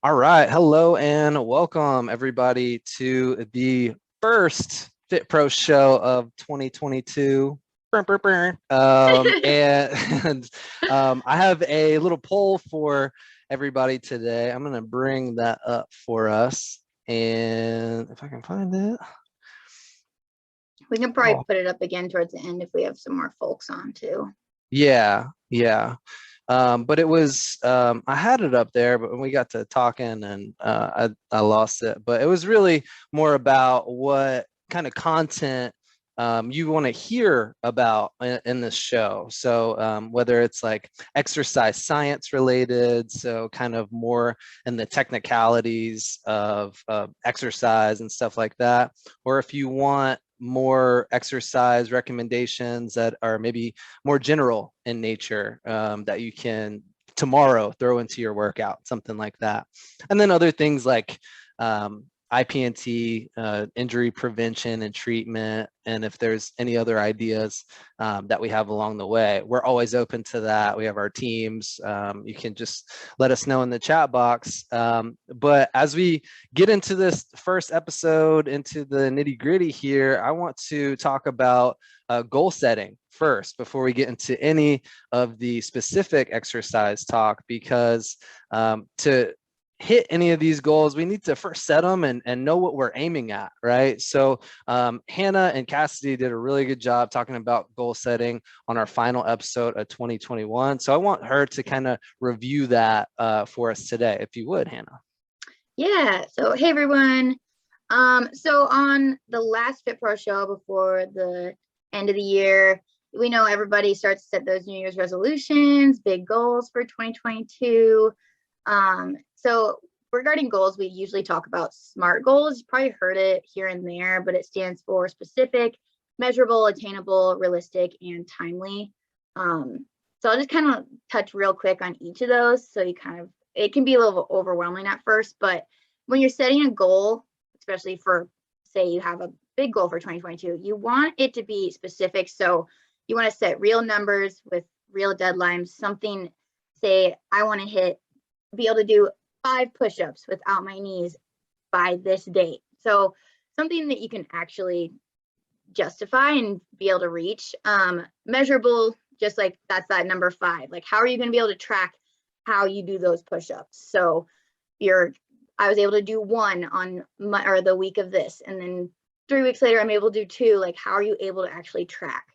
All right. Hello and welcome everybody to the first Fit Pro show of 2022. Brr, brr, brr. And I have a little poll for everybody today. I'm going to bring that up for us. And if I can find it. We can probably Oh, put it up again towards the end if we have some more folks on too. yeah. Yeah. But it was I had it up there, but when we got to talking and I lost it. But it was really more about what kind of content you want to hear about in this show. So whether it's like exercise science related, so kind of more in the technicalities of exercise and stuff like that, or if you want more exercise recommendations that are maybe more general in nature that you can tomorrow throw into your workout, something like that. And then other things like IPNT, injury prevention and treatment. And if there's any other ideas that we have along the way, we're always open to that. We have our teams. You can just let us know in the chat box. But as we get into this first episode, into the nitty gritty here, I want to talk about goal setting first before we get into any of the specific exercise talk, because to hit any of these goals, we need to first set them and know what we're aiming at, right? So Hannah and Cassidy did a really good job talking about goal setting on our final episode of 2021. So I want her to kind of review that for us today, if you would, Hannah. Yeah. So hey everyone. So on the last Fit Pro show before the end of the year, we know everybody starts to set those New Year's resolutions, big goals for 2022. So regarding goals, we usually talk about SMART goals. You probably heard it here and there, but it stands for specific, measurable, attainable, realistic, and timely. So I'll just kind of touch real quick on each of those. So it can be a little overwhelming at first, but when you're setting a goal, especially for, say, you have a big goal for 2022, you want it to be specific. So you want to set real numbers with real deadlines, something, say, I want to be able to do 5 push-ups without my knees by this date. So something that you can actually justify and be able to reach. Measurable, just like that's that number 5. Like, how are you going to be able to track how you do those push-ups? So I was able to do 1 on the week of this, and then 3 weeks later I'm able to do 2. Like, how are you able to actually track?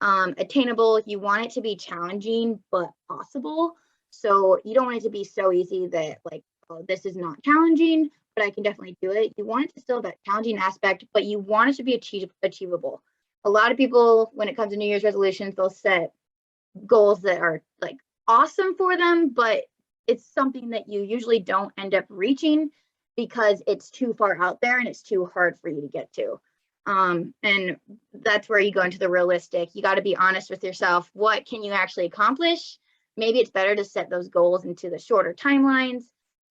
Attainable, you want it to be challenging but possible. So you don't want it to be so easy that like, oh, this is not challenging, but I can definitely do it. You want it to still have that challenging aspect, but you want it to be achievable. A lot of people, when it comes to New Year's resolutions, they'll set goals that are like awesome for them, but it's something that you usually don't end up reaching because it's too far out there and it's too hard for you to get to. And that's where you go into the realistic. You got to be honest with yourself. What can you actually accomplish? Maybe it's better to set those goals into the shorter timelines.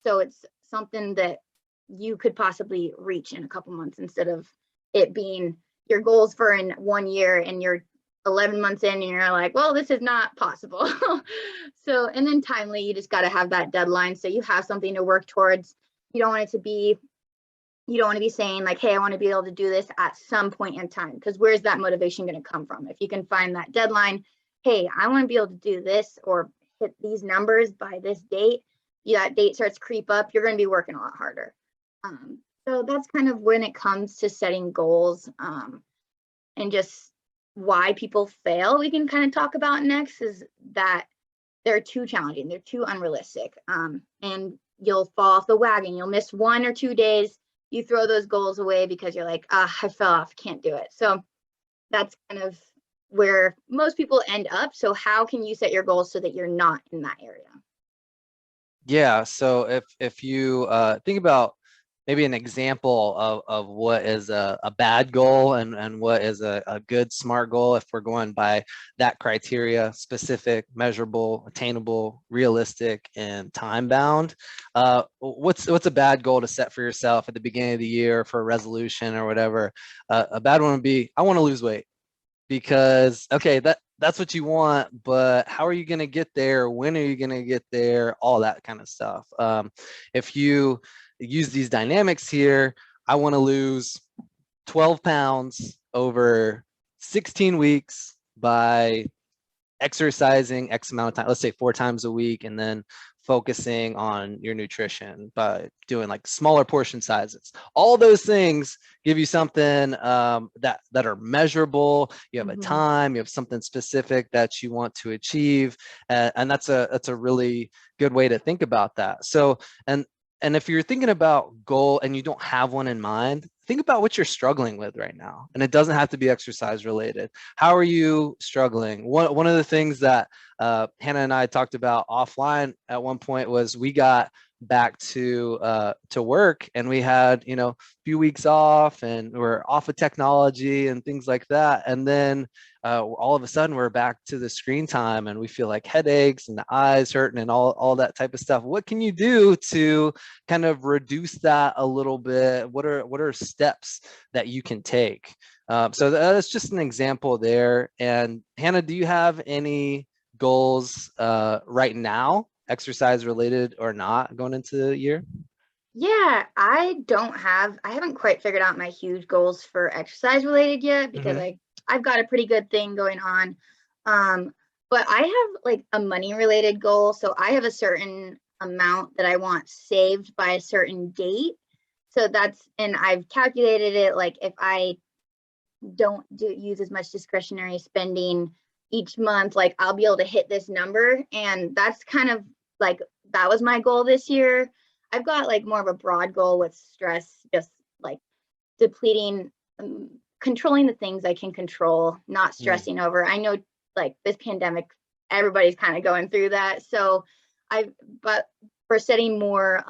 So it's something that you could possibly reach in a couple months instead of it being your goals for in 1 year and you're 11 months in and you're like, well, this is not possible. So, and then timely, you just got to have that deadline. So you have something to work towards. You don't want it to be, you don't want to be saying like, hey, I want to be able to do this at some point in time, because where's that motivation going to come from? If you can find that deadline, hey, I want to be able to do this or hit these numbers by this date, that date starts to creep up, you're going to be working a lot harder. So that's kind of when it comes to setting goals, and just why people fail. We can kind of talk about next is that they're too challenging, they're too unrealistic, and you'll fall off the wagon. You'll miss 1 or 2 days. You throw those goals away because you're like, I fell off, can't do it. So that's kind of where most people end up. So how can you set your goals so that you're not in that area? Yeah, so if you think about maybe an example of what is a bad goal and what is a good SMART goal, if we're going by that criteria: specific, measurable, attainable, realistic, and time bound. What's a bad goal to set for yourself at the beginning of the year for a resolution or whatever? A bad one would be, I want to lose weight. because, okay, that's what you want, but how are you going to get there? When are you going to get there? All that kind of stuff. If you use these dynamics here, I want to lose 12 pounds over 16 weeks by exercising X amount of time, let's say 4 times a week, and then focusing on your nutrition by doing like smaller portion sizes. All those things give you something that are measurable. You have a time, you have something specific that you want to achieve, and that's a really good way to think about that. So, and if you're thinking about goal and you don't have one in mind, think about what you're struggling with right now. And it doesn't have to be exercise related. How are you struggling? One of the things that Hannah and I talked about offline at one point was we got back to work, and we had, you know, a few weeks off, and we're off of technology and things like that. And then all of a sudden we're back to the screen time, and we feel like headaches and the eyes hurting and all that type of stuff. What can you do to kind of reduce that a little bit? What are steps that you can take? So that's just an example there. And Hannah, do you have any goals right now, exercise related or not, going into the year? Yeah, I haven't quite figured out my huge goals for exercise related yet, because I've got a pretty good thing going on. But I have like a money related goal. So I have a certain amount that I want saved by a certain date. So and I've calculated it, like if I don't use as much discretionary spending each month, like I'll be able to hit this number. And that's kind of like, that was my goal this year. I've got like more of a broad goal with stress, just like depleting, controlling the things I can control, not stressing over. I know like this pandemic, everybody's kind of going through that. So but for setting more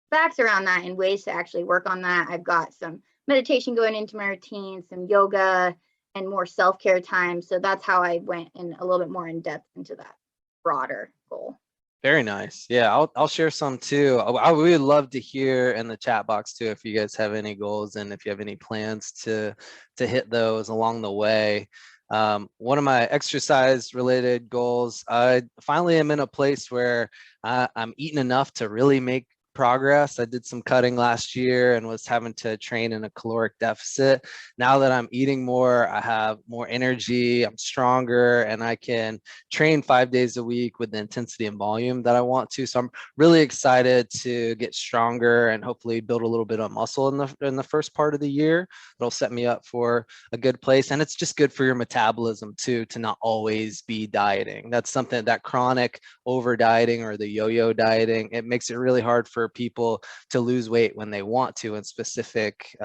facts around that and ways to actually work on that, I've got some meditation going into my routine, some yoga, and more self-care time. So that's how I went in a little bit more in depth into that broader goal. Very nice. Yeah, I'll share some too. I would love to hear in the chat box too if you guys have any goals and if you have any plans to hit those along the way. One of my exercise related goals, I finally am in a place where I'm eating enough to really make progress. I did some cutting last year and was having to train in a caloric deficit. Now that I'm eating more, I have more energy, I'm stronger, and I can train 5 days a week with the intensity and volume that I want to. So I'm really excited to get stronger and hopefully build a little bit of muscle in the first part of the year. It'll set me up for a good place. And it's just good for your metabolism too, to not always be dieting. That's something, that chronic over dieting or the yo-yo dieting, it makes it really hard for people to lose weight when they want to in specific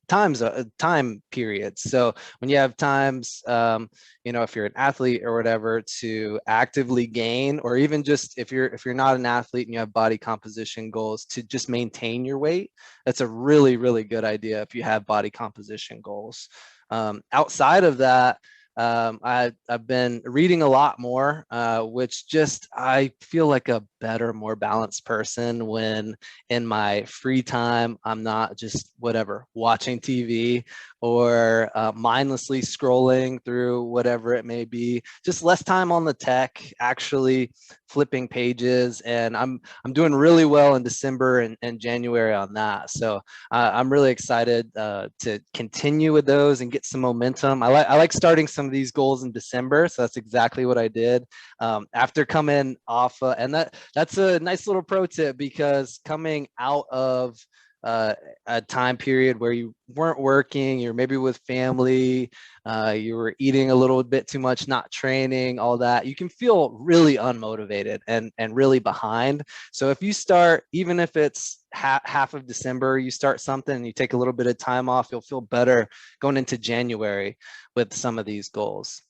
time periods. So when you have times, you know, if you're an athlete or whatever, to actively gain, or even just if you're not an athlete and you have body composition goals, to just maintain your weight, that's a really, really good idea if you have body composition goals. Outside of that, I've been reading a lot more, which just, I feel like a better, more balanced person when in my free time, I'm not just watching TV or mindlessly scrolling through whatever it may be. Just less time on the tech, actually flipping pages. And I'm doing really well in December and January on that. So I'm really excited to continue with those and get some momentum. I like starting some of these goals in December. So that's exactly what I did after coming off. And that's a nice little pro tip, because coming out of a time period where you weren't working, you're maybe with family, you were eating a little bit too much, not training, all that, you can feel really unmotivated and really behind. So if you start, even if it's half of December, you start something and you take a little bit of time off, you'll feel better going into January with some of these goals.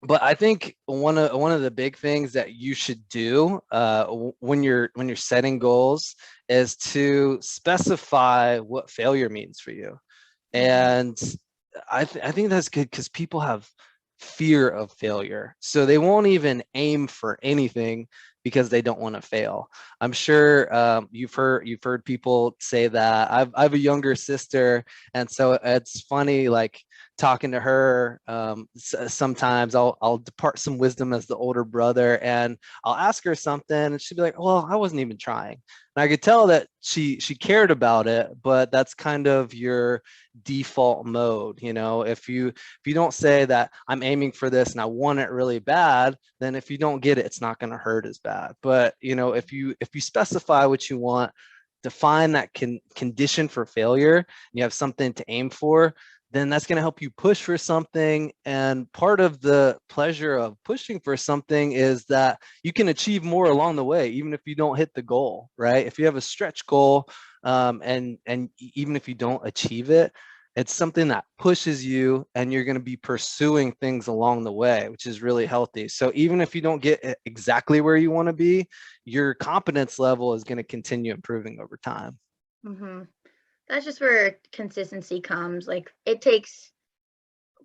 But I think one of the big things that you should do when you're setting goals is to specify what failure means for you. And I think that's good, because people have fear of failure, so they won't even aim for anything because they don't want to fail. I'm sure you've heard people say that. I have a younger sister, and so it's funny, like talking to her, sometimes I'll depart some wisdom as the older brother, and I'll ask her something and she'll be like, well, I wasn't even trying. And I could tell that she cared about it, but that's kind of your default mode. If you don't say that I'm aiming for this and I want it really bad, then if you don't get it, it's not going to hurt as bad. But if you specify what you want, define that condition for failure, and you have something to aim for, then that's going to help you push for something. And part of the pleasure of pushing for something is that you can achieve more along the way, even if you don't hit the goal, right? If you have a stretch goal, and even if you don't achieve it, it's something that pushes you, and you're going to be pursuing things along the way, which is really healthy. So even if you don't get exactly where you want to be, your competence level is going to continue improving over time. Mm-hmm. That's just where consistency comes. Like, it takes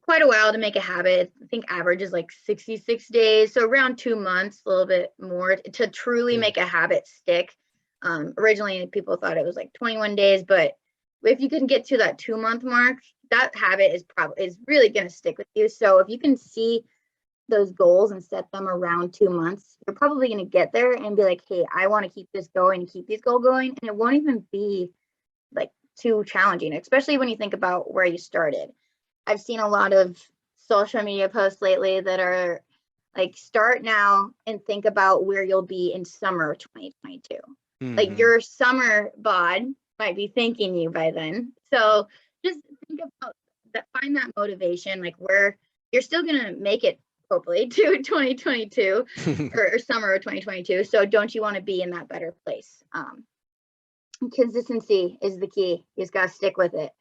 quite a while to make a habit. I think average is like 66 days. So around 2 months, a little bit more to truly make a habit stick. Originally, people thought it was like 21 days, but if you can get to that 2-month mark, that habit is really going to stick with you. So if you can see those goals and set them around 2 months, you're probably going to get there and be like, hey, I want to keep this going and keep these goals going. And it won't even be like too challenging, especially when you think about where you started. I've seen a lot of social media posts lately that are like, start now and think about where you'll be in summer of 2022. Like, your summer bod might be thanking you by then. So just think about that, find that motivation, like where you're still gonna make it, hopefully, to 2022 or summer of 2022. So don't you want to be in that better place? Consistency is the key. You just gotta stick with it.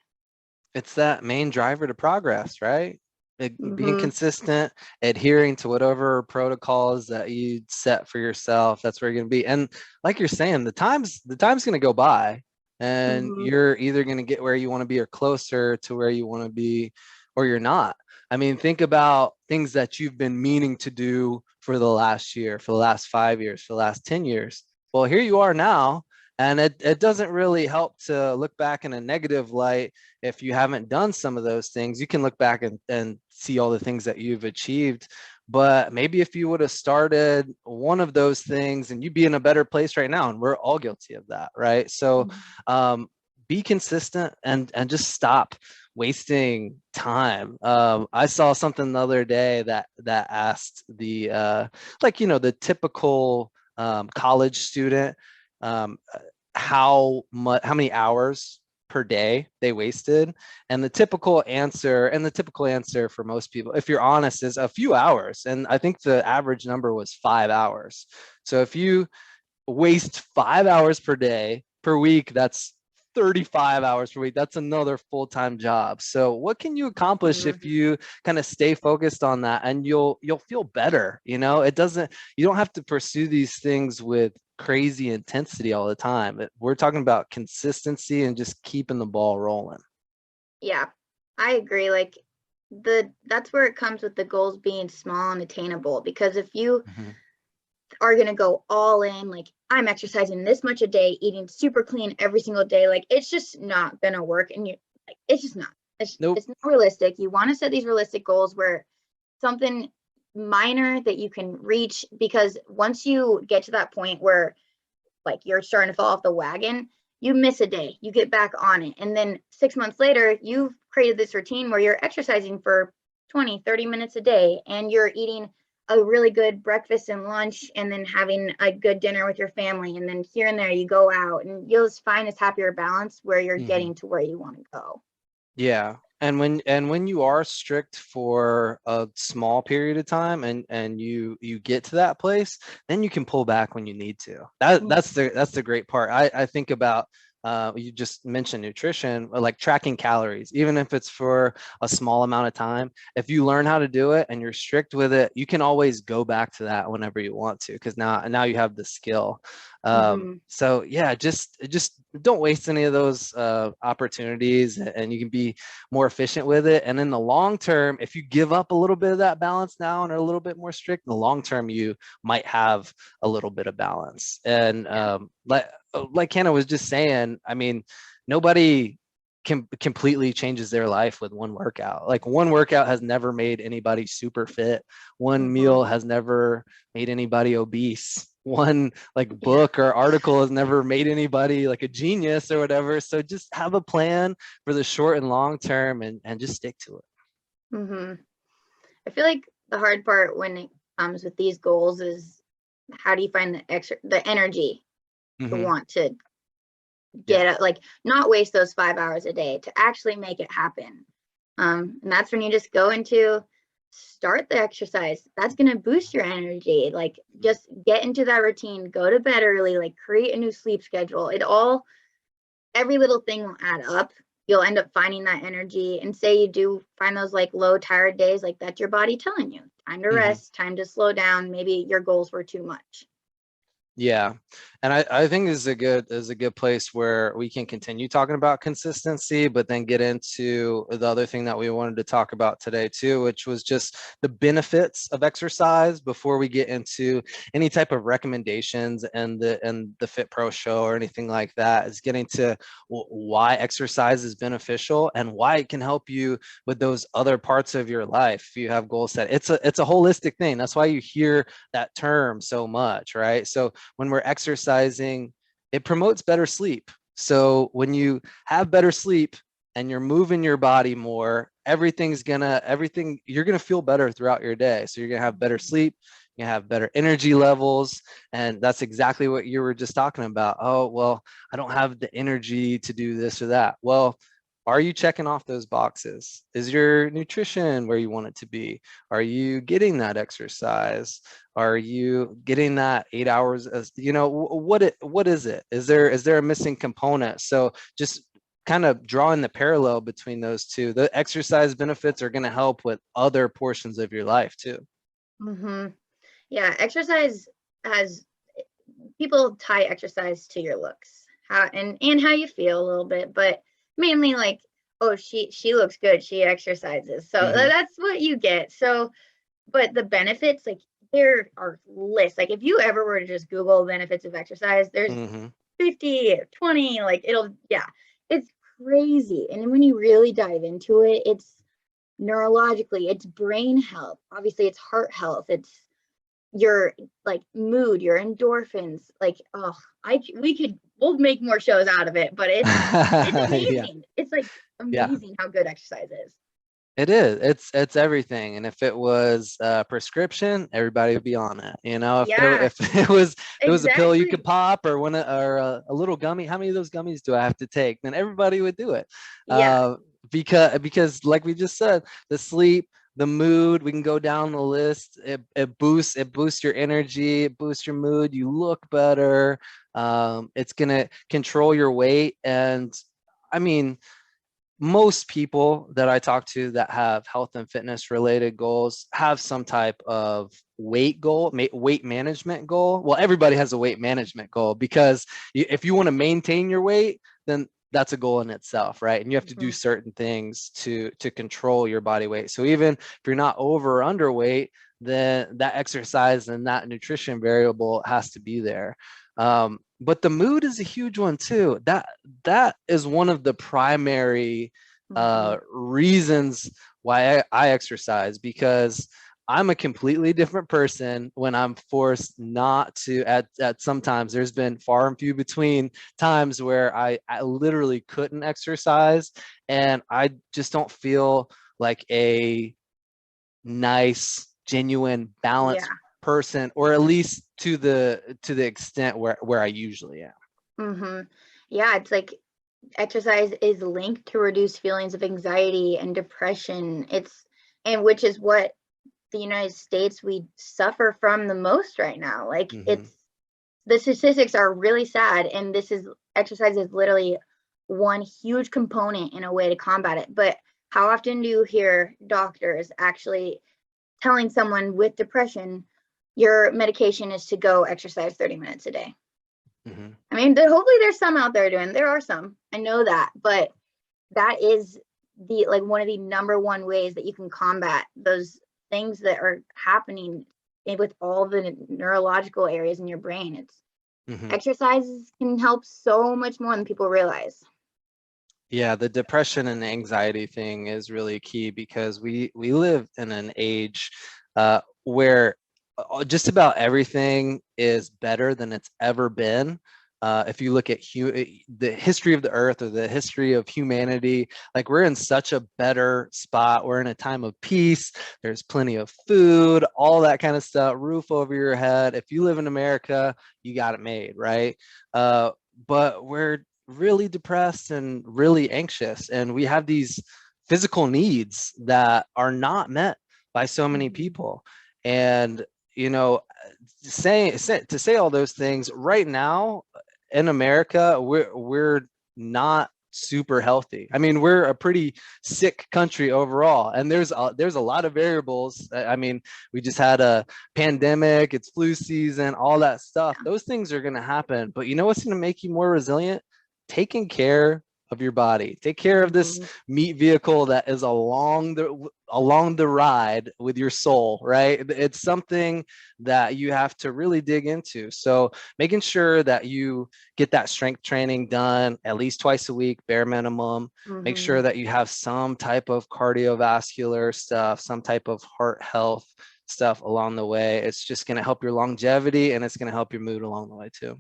It's that main driver to progress, right? Being consistent, adhering to whatever protocols that you set for yourself, that's where you're going to be. And like you're saying, the time's going to go by, and you're either going to get where you want to be or closer to where you want to be, or you're not. I mean, think about things that you've been meaning to do for the last year, for the last 5 years, for the last 10 years. Well, here you are now. And it doesn't really help to look back in a negative light if you haven't done some of those things. You can look back and see all the things that you've achieved. But maybe if you would have started one of those things, and you'd be in a better place right now. And we're all guilty of that, right? So be consistent and just stop wasting time. I saw something the other day that asked the typical college student, how many hours per day they wasted, and the typical answer for most people, if you're honest, is a few hours. And I think the average number was 5 hours. So if you waste 5 hours per day per week, that's 35 hours per week. That's another full-time job. So what can you accomplish if you kind of stay focused on that? And you'll feel better. You don't have to pursue these things with crazy intensity all the time. We're talking about consistency and just keeping the ball rolling. Yeah, I agree. Like, that's where it comes with the goals being small and attainable, because if you are going to go all in, like, I'm exercising this much a day, eating super clean every single day, like, it's just not going to work. And it's just not, it's not realistic. You want to set these realistic goals where something minor that you can reach, because once you get to that point where like you're starting to fall off the wagon, you miss a day, you get back on it. And then 6 months later, you've created this routine where you're exercising for 20-30 minutes a day, and you're eating a really good breakfast and lunch, and then having a good dinner with your family. And then here and there you go out, and you'll just find this happier balance where you're getting to where you want to go. Yeah. And when you are strict for a small period of time, and you get to that place, then you can pull back when you need to. That's the great part. I think about, you just mentioned nutrition, like tracking calories, even if it's for a small amount of time. If you learn how to do it and you're strict with it, you can always go back to that whenever you want to, because now you have the skill. So yeah, just don't waste any of those opportunities, and you can be more efficient with it. And in the long term, if you give up a little bit of that balance now and are a little bit more strict, in the long term, you might have a little bit of balance. And like Hannah was just saying, I mean, nobody completely changes their life with one workout. Like one workout has never made anybody super fit. One meal has never made anybody obese. One like book or article has never made anybody like a genius or whatever. So just have a plan for the short and long term and just stick to it. I feel like the hard part when it comes with these goals is how do you find the energy to want to get like not waste those 5 hours a day to actually make it happen. And that's when you just go into start the exercise. That's going to boost your energy. Like just get into that routine, go to bed early, like create a new sleep schedule. Every little thing will add up. You'll end up finding that energy. And say you do find those like low tired days, like that's your body telling you time to rest, time to slow down. Maybe your goals were too much. Yeah. And I think this is a good place where we can continue talking about consistency, but then get into the other thing that we wanted to talk about today too, which was just the benefits of exercise before we get into any type of recommendations and the Fit Pro show or anything like that. Is getting to why exercise is beneficial and why it can help you with those other parts of your life. If you have goals set, it's a holistic thing. That's why you hear that term so much, right? So when we're exercising, it promotes better sleep. So when you have better sleep and you're moving your body more, you're gonna feel better throughout your day. So you're gonna have better sleep, you have better energy levels. And that's exactly what you were just talking about. Oh, well, I don't have the energy to do this or that. Well, are you checking off those boxes? Is your nutrition where you want it to be? Are you getting that exercise? Are you getting that 8 hours? What is it? Is there a missing component? So just kind of drawing the parallel between those two. The exercise benefits are going to help with other portions of your life too. Yeah, exercise has people tie exercise to your looks, and how you feel a little bit, but mainly like, oh, she looks good, she exercises, so that's what you get. So but the benefits, like there are lists. Like if you ever were to just Google benefits of exercise, there's 50, 20, like it's crazy. And when you really dive into it, it's neurologically, it's brain health, obviously it's heart health, it's your like mood, your endorphins, like we'll make more shows out of it, but it's amazing. It's like amazing how good exercise is. It is. It's everything. And if it was a prescription, everybody would be on it. If it was a pill you could pop or a little gummy, how many of those gummies do I have to take? Then everybody would do it. Because like we just said, the sleep, the mood, we can go down the list. It boosts your energy, it boosts your mood, you look better. It's gonna control your weight. And I mean, most people that I talk to that have health and fitness related goals have some type of weight goal, weight management goal. Well, everybody has a weight management goal because if you want to maintain your weight, then that's a goal in itself, right? And you have to do certain things to control your body weight. So even if you're not over or underweight, then that exercise and that nutrition variable has to be there. But the mood is a huge one too. That is one of the primary reasons why I exercise, because I'm a completely different person when I'm forced not to. At sometimes there's been far and few between times where I literally couldn't exercise, and I just don't feel like a nice, genuine, balanced person, or at least to the extent where I usually am. Yeah, it's like exercise is linked to reduce feelings of anxiety and depression. Which is what the United States we suffer from the most right now. Like the statistics are really sad, and exercise is literally one huge component in a way to combat it. But how often do you hear doctors actually telling someone with depression, your medication is to go exercise 30 minutes a day? I mean, hopefully there's some out there are some, I know that, but that is one of the number one ways that you can combat those things that are happening with all the neurological areas in your brain. Exercises can help so much more than people realize. Yeah, the depression and anxiety thing is really key because we live in an age where just about everything is better than it's ever been. If you look at the history of the earth or the history of humanity, like we're in such a better spot. We're in a time of peace. There's plenty of food, all that kind of stuff, roof over your head. If you live in America, you got it made, right? But we're really depressed and really anxious, and we have these physical needs that are not met by so many Mhm. people. And you know, to say all those things right now in America, we're not super healthy. I mean, we're a pretty sick country overall, and there's a lot of variables. I mean, we just had a pandemic, it's flu season, all that stuff. Those things are going to happen, but you know what's going to make you more resilient? Taking care of your body. Take care of this Mhm. meat vehicle that is along the ride with your soul, right? It's something that you have to really dig into. So making sure that you get that strength training done at least twice a week, bare minimum. Make sure Mhm. that you have some type of cardiovascular stuff, some type of heart health stuff along the way. It's just going to help your longevity, and it's going to help your mood along the way too.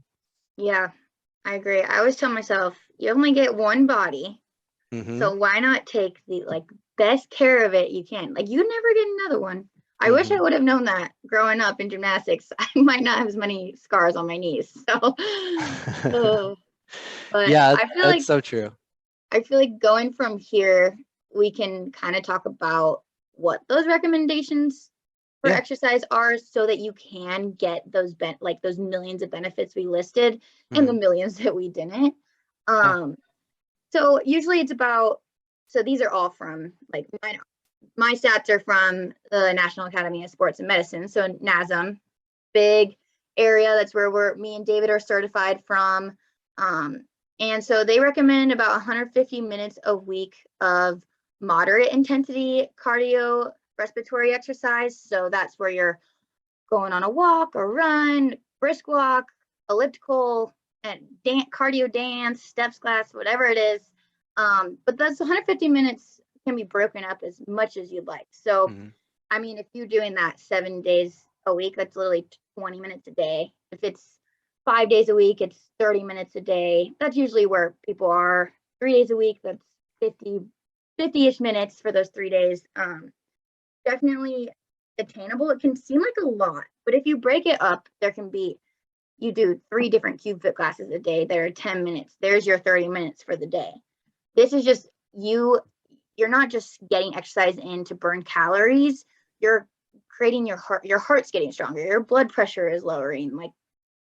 Yeah, I agree. I always tell myself, you only get one body, Mm-hmm. so why not take the like best care of it you can? Like you never get another one. I wish I Mm-hmm. would have known that growing up in gymnastics. I might not have as many scars on my knees. So, uh, but Yeah, I feel that's like so true. going from here, we can kind of talk about what those recommendations for Yeah. exercise are so that you can get those like those millions of benefits we listed and the Mm-hmm. millions that we didn't. Yeah. Um, so usually it's about, so these are all from like my stats are from the National Academy of Sports and Medicine. So NASM, big area. That's where me and David are certified from. Um, and so they recommend about 150 minutes a week of moderate intensity cardio respiratory exercise. So that's where you're going on a walk, a run, brisk walk, elliptical, and cardio dance, steps class, whatever it is. But those 150 minutes can be broken up as much as you'd like. So, Mm-hmm. I mean, if you're doing that 7 days a week, that's literally 20 minutes a day. If it's 5 days a week, it's 30 minutes a day. That's usually where people are. 3 days a week, that's 50-ish minutes for those 3 days. Definitely attainable. It can seem like a lot, but if you break it up, there can be, you do 3 different cube fit classes a day. There are 10 minutes. There's your 30 minutes for the day. This is just you're not just getting exercise in to burn calories. You're creating your heart's getting stronger. Your blood pressure is lowering, like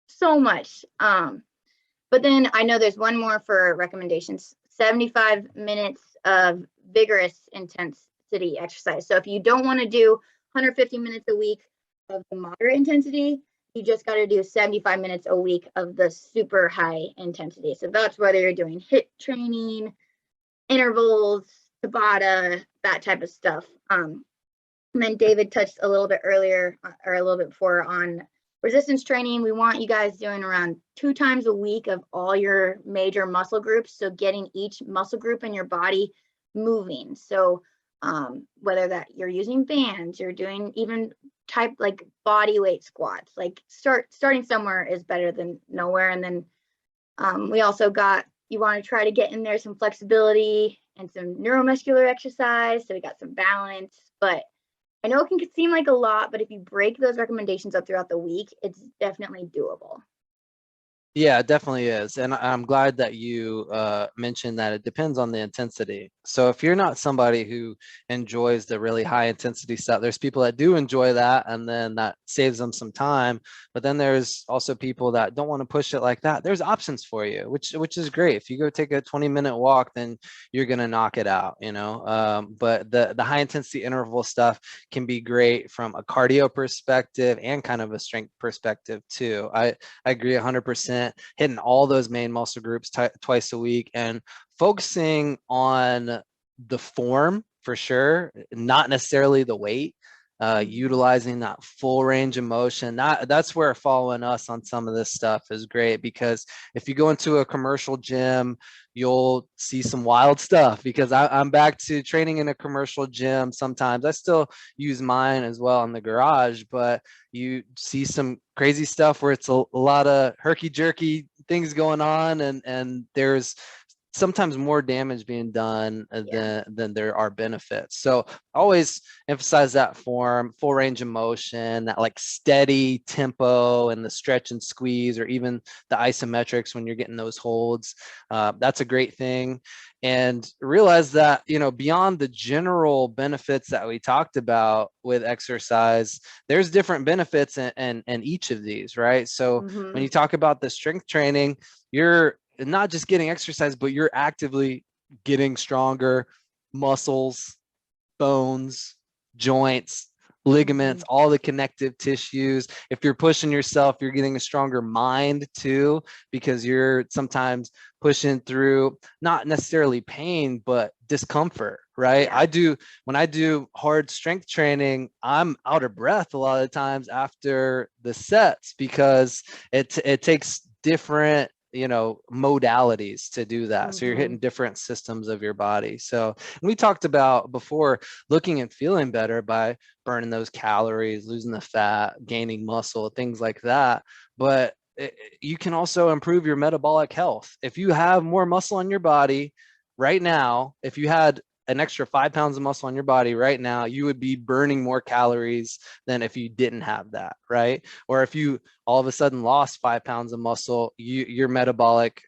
so much. But then I know there's one more for recommendations, 75 minutes of vigorous intensity exercise. So if you don't want to do 150 minutes a week of the moderate intensity, you just got to do 75 minutes a week of the super high intensity. So that's whether you're doing HIIT training, intervals, Tabata, that type of stuff. And then David touched a little bit earlier or a little bit before on resistance training. We want you guys doing around 2 times a week of all your major muscle groups. So getting each muscle group in your body moving. So whether that you're using bands, you're doing even type like body weight squats, like starting somewhere is better than nowhere. And then we also got, you want to try to get in there some flexibility and some neuromuscular exercise. So we got some balance, but I know it can seem like a lot, but if you break those recommendations up throughout the week, it's definitely doable. Yeah, it definitely is. And I'm glad that you mentioned that it depends on the intensity. So if you're not somebody who enjoys the really high intensity stuff, there's people that do enjoy that, and then that saves them some time. But then there's also people that don't want to push it like that. There's options for you, which is great. If you go take a 20-minute walk, then you're gonna knock it out, you know. But the high intensity interval stuff can be great from a cardio perspective and kind of a strength perspective too. I agree 100%. Hitting all those main muscle groups twice a week and focusing on the form for sure, not necessarily the weight. utilizing that full range of motion. That's where following us on some of this stuff is great, because if you go into a commercial gym, you'll see some wild stuff, because I'm back to training in a commercial gym. Sometimes I still use mine as well in the garage, but you see some crazy stuff where it's a lot of herky jerky things going on, and there's sometimes more damage being done than there are benefits. So always emphasize that form, full range of motion, that like steady tempo, and the stretch and squeeze, or even the isometrics when you're getting those holds. That's a great thing. And realize that, you know, beyond the general benefits that we talked about with exercise, there's different benefits in each of these, right? So when you talk about the strength training, you're not just getting exercise, but you're actively getting stronger muscles, bones, joints, ligaments, all the connective tissues. If you're pushing yourself, you're getting a stronger mind too, because you're sometimes pushing through not necessarily pain, but discomfort, right? When I do hard strength training, I'm out of breath a lot of times after the sets, because it takes different, you know, modalities to do that. So you're hitting different systems of your body. So we talked about before, looking and feeling better by burning those calories, losing the fat, gaining muscle, things like that. But you can also improve your metabolic health. If you have more muscle on your body right now, if you had an extra 5 pounds of muscle on your body right now, you would be burning more calories than if you didn't have that, right? Or if you all of a sudden lost 5 pounds of muscle, your metabolic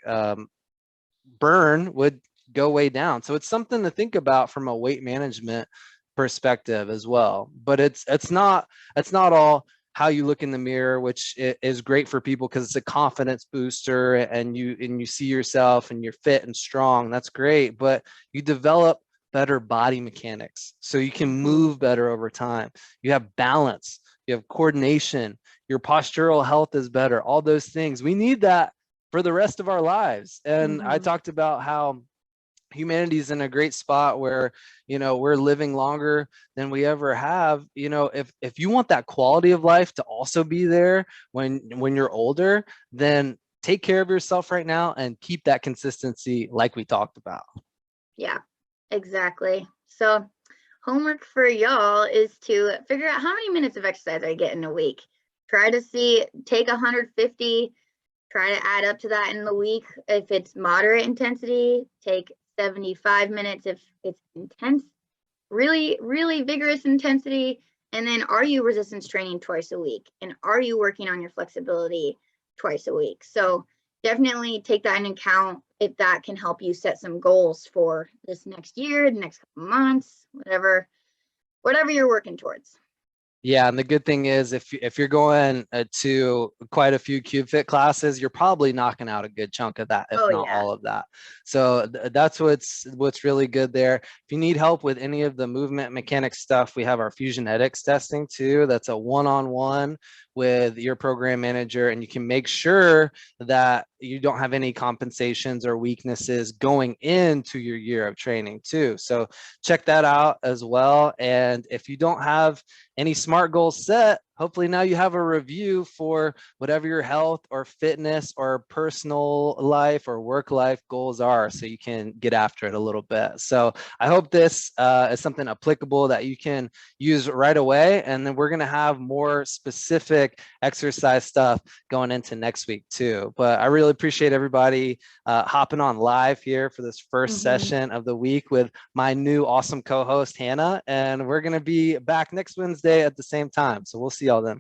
burn would go way down. So it's something to think about from a weight management perspective as well. But it's not all how you look in the mirror, which is great for people because it's a confidence booster, and you see yourself and you're fit and strong. That's great, but you develop better body mechanics so you can move better over time. You have balance, you have coordination, your postural health is better. All those things, we need that for the rest of our lives. And I talked about how humanity's in a great spot where, you know, we're living longer than we ever have. You know, if you want that quality of life to also be there when you're older, then take care of yourself right now and keep that consistency like we talked about. Yeah, exactly. So homework for y'all is to figure out how many minutes of exercise I get in a week. Try to take 150, try to add up to that in the week. If it's moderate intensity, take 75 minutes if it's intense, really, really vigorous intensity. And then are you resistance training twice a week? And are you working on your flexibility twice a week? So definitely take that into account if that can help you set some goals for this next year, the next couple months, whatever you're working towards. Yeah, and the good thing is if you're going to quite a few Cube Fit classes, you're probably knocking out a good chunk of that, if not all of that. So that's what's really good there. If you need help with any of the movement mechanics stuff, we have our Fusionetics testing too. That's a one-on-one with your program manager, and you can make sure that you don't have any compensations or weaknesses going into your year of training too. So check that out as well. And if you don't have any SMART goals set, hopefully now you have a review for whatever your health or fitness or personal life or work life goals are, so you can get after it a little bit. So I hope this is something applicable that you can use right away. And then we're going to have more specific exercise stuff going into next week too. But I really appreciate everybody hopping on live here for this first session of the week with my new awesome co-host, Hannah. And we're going to be back next Wednesday at the same time. So we'll see y'all then.